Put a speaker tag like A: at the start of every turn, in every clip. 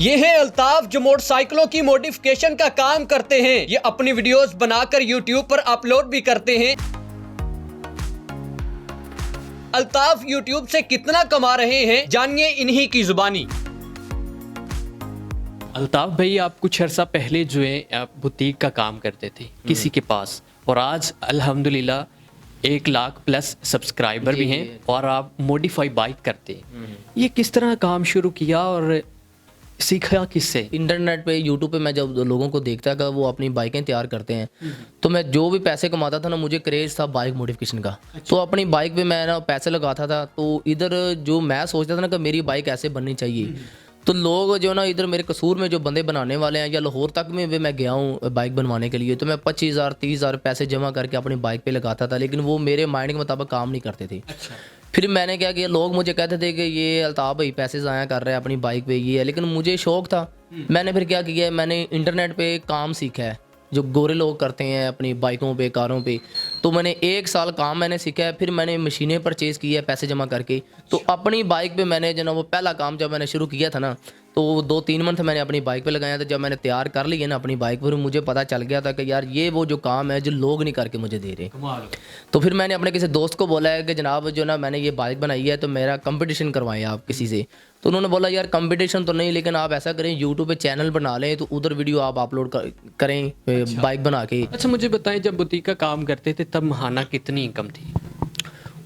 A: ये है अल्ताफ जो मोटरसाइकिलों की मॉडिफिकेशन का काम करते हैं। ये अपनी वीडियोस बनाकर यूट्यूब पर अपलोड भी करते हैं। अल्ताफ यूट्यूब से कितना कमा रहे हैं, जानिए इन्हीं की जुबानी।
B: अल्ताफ भाई, आप कुछ अर्सा पहले जो है आप बुटीक का काम करते थे किसी के पास, और आज अल्हम्दुलिल्लाह 1 लाख प्लस सब्सक्राइबर भी हैं और आप मॉडिफाई बाइक करते हैं। ये किस तरह काम शुरू किया और सीखा किससे?
C: इंटरनेट पे, यूट्यूब पे मैं जब लोगों को देखता था वो अपनी बाइकें तैयार करते हैं, तो मैं जो भी पैसे कमाता था ना, मुझे क्रेज़ था बाइक मॉडिफिकेशन का। तो अपनी बाइक पे मैं ना पैसे लगाता था। तो इधर जो मैं सोचता था ना कि मेरी बाइक ऐसे बननी चाहिए, तो लोग जो ना इधर मेरे कसूर में जो बंदे बनाने वाले हैं, या लाहौर तक में भी मैं गया हूँ बाइक बनवाने के लिए, तो मैं 25,000 30,000 पैसे जमा करके अपनी बाइक पे लगाता था, लेकिन वो मेरे माइंड के मुताबिक काम नहीं करते थे। फिर मैंने क्या किया, लोग मुझे कहते थे कि ये अल्ताफ भाई पैसे ज़ाया कर रहे हैं अपनी बाइक पे, ये है, लेकिन मुझे शौक था। मैंने फिर क्या किया, मैंने इंटरनेट पे काम सीखा है जो गोरे लोग करते हैं अपनी बाइकों पे, कारों पे। तो मैंने 1 साल काम मैंने सीखा है। फिर मैंने मशीनें परचेज़ की है पैसे जमा करके। तो अपनी बाइक पे मैंने जो ना वो पहला काम जब मैंने शुरू किया था ना, तो 2-3 मंथ मैंने अपनी बाइक पे लगाया था। जब मैंने तैयार कर लिया ना अपनी बाइक पर, मुझे पता चल गया था कि यार ये वो जो काम है जो लोग नहीं करके मुझे दे रहे। तो फिर मैंने अपने किसी दोस्त को बोला है कि जनाब जो ना मैंने ये बाइक बनाई है, तो मेरा कंपटीशन करवाएं आप किसी से। तो उन्होंने बोला यार कंपटीशन तो नहीं, लेकिन आप ऐसा करें यूट्यूब पे चैनल बना लें, तो उधर वीडियो आप अपलोड करें बाइक बना के।
B: अच्छा, मुझे बताएं, जब बुटीक का काम करते थे तब महाना कितनी इनकम थी?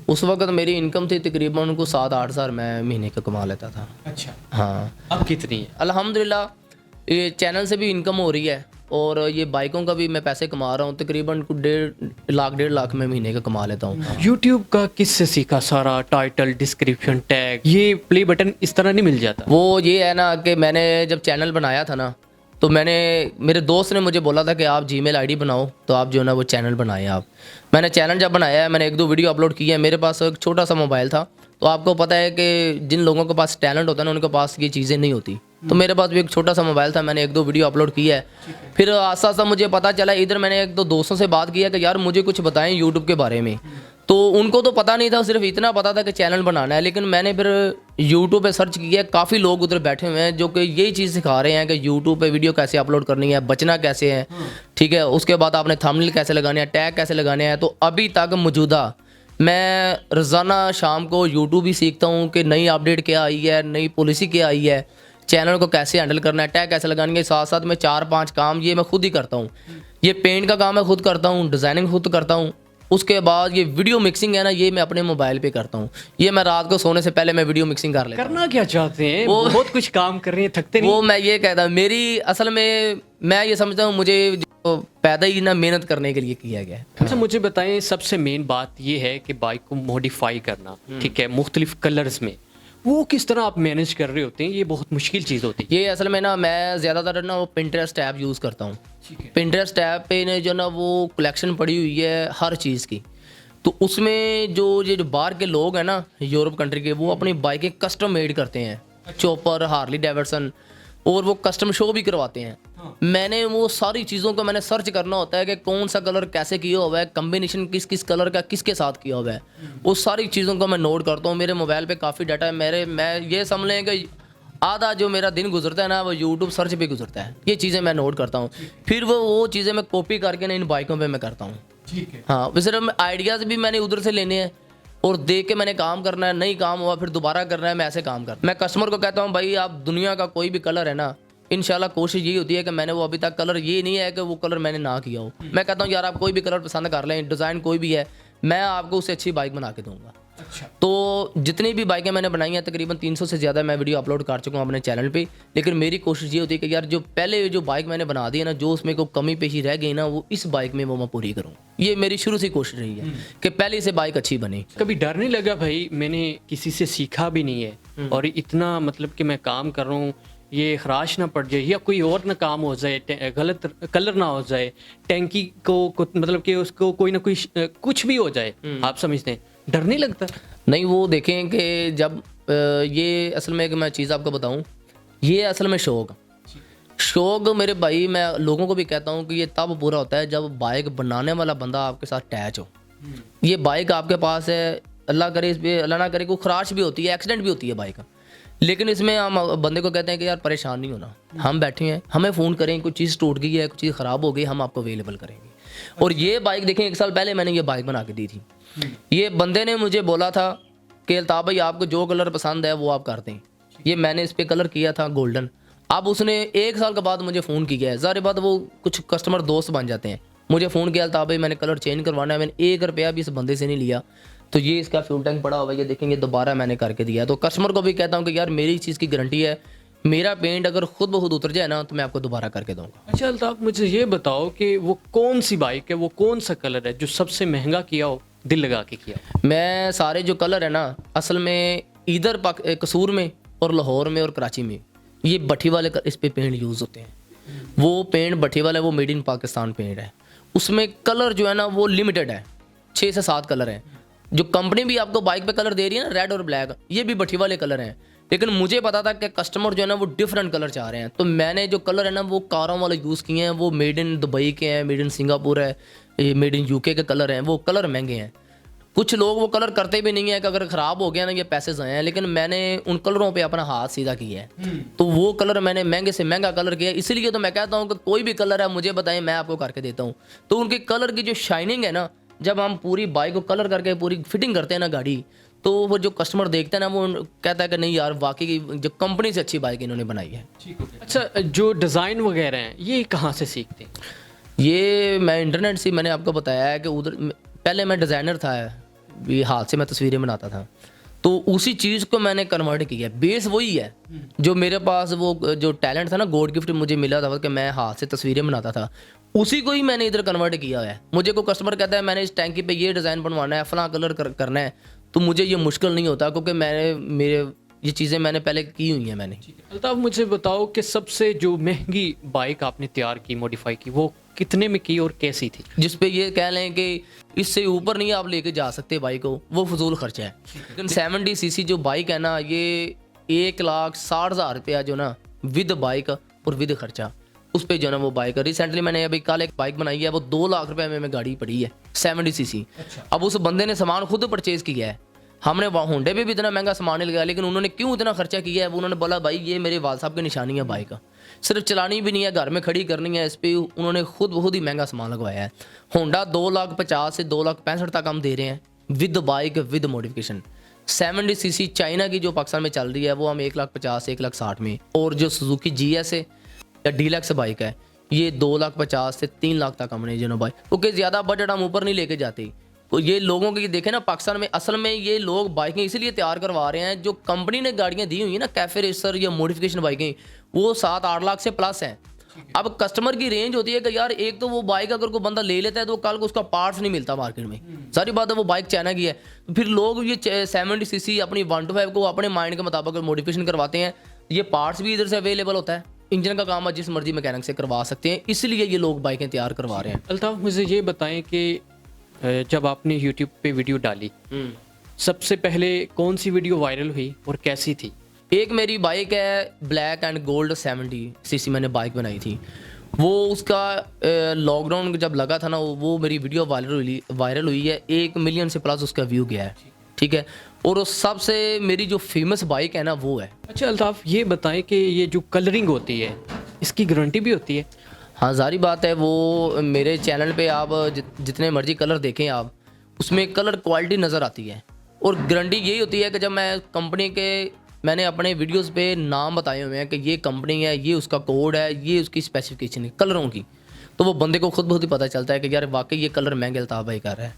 C: उस वक्त मेरी इनकम थी तकरीबन उनको 7-8 हज़ार मैं महीने का कमा लेता था।
B: अच्छा,
C: हाँ।
B: अब कितनी है?
C: अल्हम्दुलिल्लाह ये चैनल से भी इनकम हो रही है, और ये बाइकों का भी मैं पैसे कमा रहा हूँ। तकरीबन 1.5 लाख मैं महीने का कमा लेता हूँ।
B: यूट्यूब का किससे सीखा? सारा टाइटल, डिस्क्रिप्शन, टैग, ये प्ले बटन इस तरह नहीं मिल जाता?
C: वो ये है ना कि मैंने जब चैनल बनाया था ना, तो मेरे दोस्त ने मुझे बोला था कि आप जीमेल आईडी बनाओ, तो आप जो है ना वो चैनल बनाएं आप। मैंने चैनल जब बनाया है, मैंने 1-2 वीडियो अपलोड की है। मेरे पास एक छोटा सा मोबाइल था, तो आपको पता है कि जिन लोगों के पास टैलेंट होता है ना, उनके पास ये चीज़ें नहीं होती। तो मेरे पास भी एक छोटा सा मोबाइल था, मैंने 1-2 वीडियो अपलोड की है। फिर आस्ता आस्ता मुझे पता चला, इधर मैंने 1-2 दोस्तों से बात किया कि यार मुझे कुछ बताएं यूट्यूब के बारे में। तो उनको तो पता नहीं था, सिर्फ इतना पता था कि चैनल बनाना है। लेकिन मैंने फिर यूट्यूब पे सर्च किया, काफ़ी लोग उधर बैठे हुए हैं जो कि यही चीज़ सिखा रहे हैं कि यूट्यूब पे वीडियो कैसे अपलोड करनी है, बचना कैसे है, ठीक है, उसके बाद आपने थंबनेल कैसे लगाने हैं, टैग कैसे लगाने हैं। तो अभी तक मौजूदा मैं रोज़ाना शाम को यूट्यूब ही सीखता हूँ कि नई अपडेट क्या आई है, नई पॉलिसी क्या आई है, चैनल को कैसे हैंडल करना है, टैग कैसे लगानी है। साथ साथ में 4-5 काम ये मैं खुद ही करता हूँ। ये पेंट का काम मैं खुद करता हूँ, डिज़ाइनिंग खुद करता हूँ। उसके बाद ये वीडियो मिक्सिंग है ना, ये मैं अपने मोबाइल पे करता हूँ। ये मैं रात को सोने से पहले मैं वीडियो मिक्सिंग कर लेता हूँ।
B: करना क्या चाहते हैं? वो बहुत कुछ काम कर रहे हैं, थकते नहीं?
C: वो मैं ये कहता हूँ, मेरी असल में मैं ये समझता हूँ मुझे जो पैदा ही ना मेहनत करने के लिए किया गया है।
B: अच्छा, मुझे बताएं, सबसे मेन बात ये है कि बाइक को मॉडिफाई करना, ठीक है, मुख्तलिफ कलर्स में, वो किस तरह आप मैनेज कर रहे होते हैं? ये बहुत मुश्किल चीज़ होती है।
C: ये असल में ना मैं ज़्यादातर ना वो पिंटरेस्ट ऐप यूज़ करता हूँ। पिंटरेस्ट ऐप पे ने जो ना वो कलेक्शन पड़ी हुई है हर चीज़ की। तो उसमें जो बाहर के लोग हैं ना, यूरोप कंट्री के, वो अपनी बाइकें कस्टम मेड करते हैं, चॉपर, हार्ली डेविडसन, और वो कस्टम शो भी करवाते हैं। मैंने वो सारी चीज़ों को मैंने सर्च करना होता है कि कौन सा कलर कैसे किया हुआ है, कम्बिनेशन किस किस कलर का किसके साथ किया हुआ है, वो सारी चीज़ों को मैं नोट करता हूँ। मेरे मोबाइल पे काफ़ी डाटा है। मैं ये समझ लें कि आधा जो मेरा दिन गुजरता है ना, वो यूट्यूब सर्च पे गुजरता है। ये चीज़ें मैं नोट करता हूँ, फिर वो चीज़ें मैं कॉपी करके ना इन बाइकों पे मैं करता हूँ।
B: ठीक है।
C: हाँ, सिर्फ आइडियाज़ भी मैंने उधर से लेने हैं, और देख के मैंने काम करना है। नहीं काम हुआ फिर दोबारा करना है, मैं ऐसे काम करता हूँ। मैं कस्टमर को कहता हूँ भाई आप दुनिया का कोई भी कलर है ना, इंशाल्लाह कोशिश यही होती है कि मैंने वो अभी तक कलर ये नहीं है कि वो कलर मैंने ना किया हो। मैं कहता हूँ यार आप कोई भी कलर पसंद कर लें, डिज़ाइन कोई भी है, मैं आपको उससे अच्छी बाइक बना के दूंगा।
B: अच्छा।
C: तो जितनी भी बाइकें मैंने बनाई हैं, तकरीबन 300 से ज़्यादा मैं वीडियो अपलोड कर चुका हूँ अपने चैनल पे। लेकिन मेरी कोशिश ये होती है कि यार जो पहले जो बाइक मैंने बना दी है ना, जो उसमें कोई कमी पेशी रह गई ना, वो इस बाइक में वो मैं पूरी करूँ। ये मेरी शुरू से कोशिश रही है कि पहले से बाइक अच्छी बने।
B: कभी डर नहीं लगा भाई, मैंने किसी से सीखा भी नहीं है और इतना मतलब कि मैं काम कर रहा हूँ, ये खराश ना पड़ जाए या कोई और ना काम हो जाए, गलत कलर ना हो जाए, टैंकी को मतलब कि उसको कोई ना कोई कुछ भी हो जाए, आप समझते हैं, डर नहीं लगता?
C: नहीं, वो देखें कि जब ये असल में एक मैं चीज़ आपको बताऊं, ये असल में शौक मेरे भाई, मैं लोगों को भी कहता हूं कि ये तब पूरा होता है जब बाइक बनाने वाला बंदा आपके साथ अटैच हो। ये बाइक आपके पास है, अल्लाह करे इस पे अल्लाह ना करे कोई खराश भी होती है, एक्सीडेंट भी होती है बाइक का, लेकिन इसमें हम बंदे को कहते हैं कि यार परेशान नहीं होना, हम बैठे हैं, हमें फ़ोन करें, कुछ चीज़ टूट गई है, कुछ चीज़ ख़राब हो गई, हम आपको अवेलेबल करेंगे। और ये बाइक देखें, 1 साल पहले मैंने ये बाइक बना के दी थी। ये बंदे ने मुझे बोला था कि अल्ताफ़ भाई आपको जो कलर पसंद है वो आप कर दें। ये मैंने इस पर कलर किया था गोल्डन। अब उसने 1 साल के बाद मुझे फ़ोन किया है। ज़ाहिर बात वो कुछ कस्टमर दोस्त बन जाते हैं। मुझे फ़ोन किया अल्ताफ़ भाई मैंने कलर चेंज करवाना है, मैंने 1 रुपया भी इस बंदे से नहीं लिया। तो ये इसका फ्यूल टैंक पड़ा हुआ है, ये देखेंगे दोबारा मैंने करके दिया है। तो कस्टमर को भी कहता हूँ कि यार मेरी चीज़ की गारंटी है, मेरा पेंट अगर खुद ब खुद उतर जाए ना तो मैं आपको दोबारा करके दूंगा।
B: अच्छा अल्ताफ़, मुझे ये बताओ कि वो कौन सी बाइक है, वो कौन सा कलर है जो सबसे महंगा किया हो, दिल लगा के किया हो?
C: मैं सारे जो कलर है ना, असल में इधर कसूर में और लाहौर में और कराची में ये भट्टी वाले इस पे पेंट यूज़ होते हैं। वो पेंट भट्टी वाला वो मेड इन पाकिस्तान पेंट है। उसमें कलर जो है ना वो लिमिटेड है, 6 से 7 कलर हैं। जो कंपनी भी आपको बाइक पे कलर दे रही है ना, रेड और ब्लैक, ये भी भट्टी वाले कलर हैं। लेकिन मुझे पता था कि कस्टमर जो है ना वो डिफरेंट कलर चाह रहे हैं, तो मैंने जो कलर है ना वो कारों वाले यूज़ किए हैं। वो मेड इन दुबई के हैं, मेड इन सिंगापुर है, ये मेड इन यूके के कलर हैं। वो कलर महंगे हैं। कुछ लोग वो कलर करते भी नहीं है कि अगर ख़राब हो गया ना ये पैसे ज़ाया हैं, लेकिन मैंने उन कलरों पे अपना हाथ सीधा किया है। तो वो कलर मैंने महंगे से महंगा कलर किया है। इसलिए तो मैं कहता हूँ कि कोई भी कलर है मुझे बताएं, मैं आपको करके देता हूँ। तो उनके कलर की जो शाइनिंग है ना, जब हम पूरी बाइक को कलर करके पूरी फिटिंग करते हैं ना गाड़ी, तो वो जो कस्टमर देखता है ना वो कहता है कि नहीं यार वाकई की जो कंपनी से अच्छी बाइक इन्होंने बनाई है।
B: अच्छा, जो डिज़ाइन वगैरह हैं ये कहाँ से सीखते हैं?
C: ये मैं इंटरनेट से, मैंने आपको बताया है कि उधर पहले मैं डिज़ाइनर था, ये हाथ से मैं तस्वीरें बनाता था, तो उसी चीज़ को मैंने कन्वर्ट किया। बेस वही है जो मेरे पास वो जो टैलेंट था ना, गॉड गिफ्ट मुझे मिला था कि मैं हाथ से तस्वीरें बनाता था, उसी को ही मैंने इधर कन्वर्ट किया है। मुझे कोई कस्टमर कहता है मैंने इस टैंकी पे ये डिज़ाइन बनवाना है, फलां कलर करना है, तो मुझे ये मुश्किल नहीं होता क्योंकि मेरे ये चीज़ें मैंने पहले की हुई हैं मैंने।
B: अल्ताफ़, मुझे बताओ कि सबसे जो महंगी बाइक आपने तैयार की, मॉडिफाई की, वो कितने में की और कैसी थी?
C: जिस पे ये कह लें कि इससे ऊपर नहीं आप लेके जा सकते बाइक को, वो फजूल खर्चा है। लेकिन 70 सीसी जो बाइक है ना, ये 1,60,000 रुपया जो ना विद बाइक और विद खर्चा, उस पे जो ना वो बाइक रिसेंटली मैंने अभी कल एक बाइक बनाई है, वो 2 लाख रुपए में गाड़ी पड़ी है 70 सीसी। अब उस बंदे ने सामान खुद परचेज़ किया है। हमने वहाँ होंडे पे भी इतना महंगा सामान नहीं लगाया, लेकिन उन्होंने क्यों इतना खर्चा किया है, वो उन्होंने बोला भाई ये मेरे वाल साहब की निशानी है, बाइक सिर्फ चलानी भी नहीं है, घर में खड़ी करनी है। इस पर उन्होंने खुद ही महंगा सामान लगवाया है। होंडा 2,50,000 से 2,65,000 तक हम दे रहे हैं with bike with modification. 70 CC China की जो पाकिस्तान में चल रही है वो हम 1,50,000 से 1,60,000 में, और जो सुजुकी GS है या डीलक्स बाइक है ये 2,50,000 से 3 लाख तक हमने जो ना बाइक, क्योंकि ज़्यादा बजट हम ऊपर नहीं लेके जाते। तो ये लोगों की देखें ना, पाकिस्तान में असल में ये लोग बाइकें इसलिए तैयार करवा रहे हैं, जो कंपनी ने गाड़ियाँ दी हुई है ना, कैफे रेसर या मॉडिफिकेशन बाइकें, वो 7-8 लाख से प्लस हैं। अब कस्टमर की रेंज होती है कि यार एक तो वो बाइक अगर कोई बंदा ले लेता है तो कल को उसका पार्ट्स नहीं मिलता मार्केट में, सारी बात है, वो बाइक चाइना की है। तो फिर लोग ये 70 सीसी अपनी 125 को अपने माइंड के मुताबिक मॉडिफिकेशन करवाते हैं। ये पार्ट्स भी इधर से अवेलेबल होता है, इंजन का काम आप जिस मर्जी मैकेनिक से करवा सकते हैं, इसलिए ये लोग बाइकें तैयार करवा रहे हैं।
B: अल्ताफ़, मुझे ये बताएं कि जब आपने YouTube पे वीडियो डाली, सबसे पहले कौन सी वीडियो वायरल हुई और कैसी थी?
C: एक मेरी बाइक है ब्लैक एंड गोल्ड 70 सीसी, मैंने बाइक बनाई थी। वो उसका लॉकडाउन जब लगा था ना, वो मेरी वीडियो वायरल हुई है, 1 मिलियन से प्लस उसका व्यू गया है, ठीक है। और वो सबसे मेरी जो फेमस बाइक है ना वो है।
B: अच्छा अल्ताफ़, ये बताएं कि ये जो कलरिंग होती है इसकी गारंटी भी होती है?
C: हाँ, जारी बात है, वो मेरे चैनल पे आप जितने मर्जी कलर देखें आप, उसमें कलर क्वालिटी नज़र आती है। और गारंटी यही होती है कि जब मैं कंपनी के, मैंने अपने वीडियोस पे नाम बताए हुए हैं कि ये कंपनी है, ये उसका कोड है, ये उसकी स्पेसिफिकेशन है कलरों की, तो वो बंदे को खुद बहुत ही पता चलता है कि यार वाकई ये कलर महंगे अल्ताफ़ भाई कर रहा है।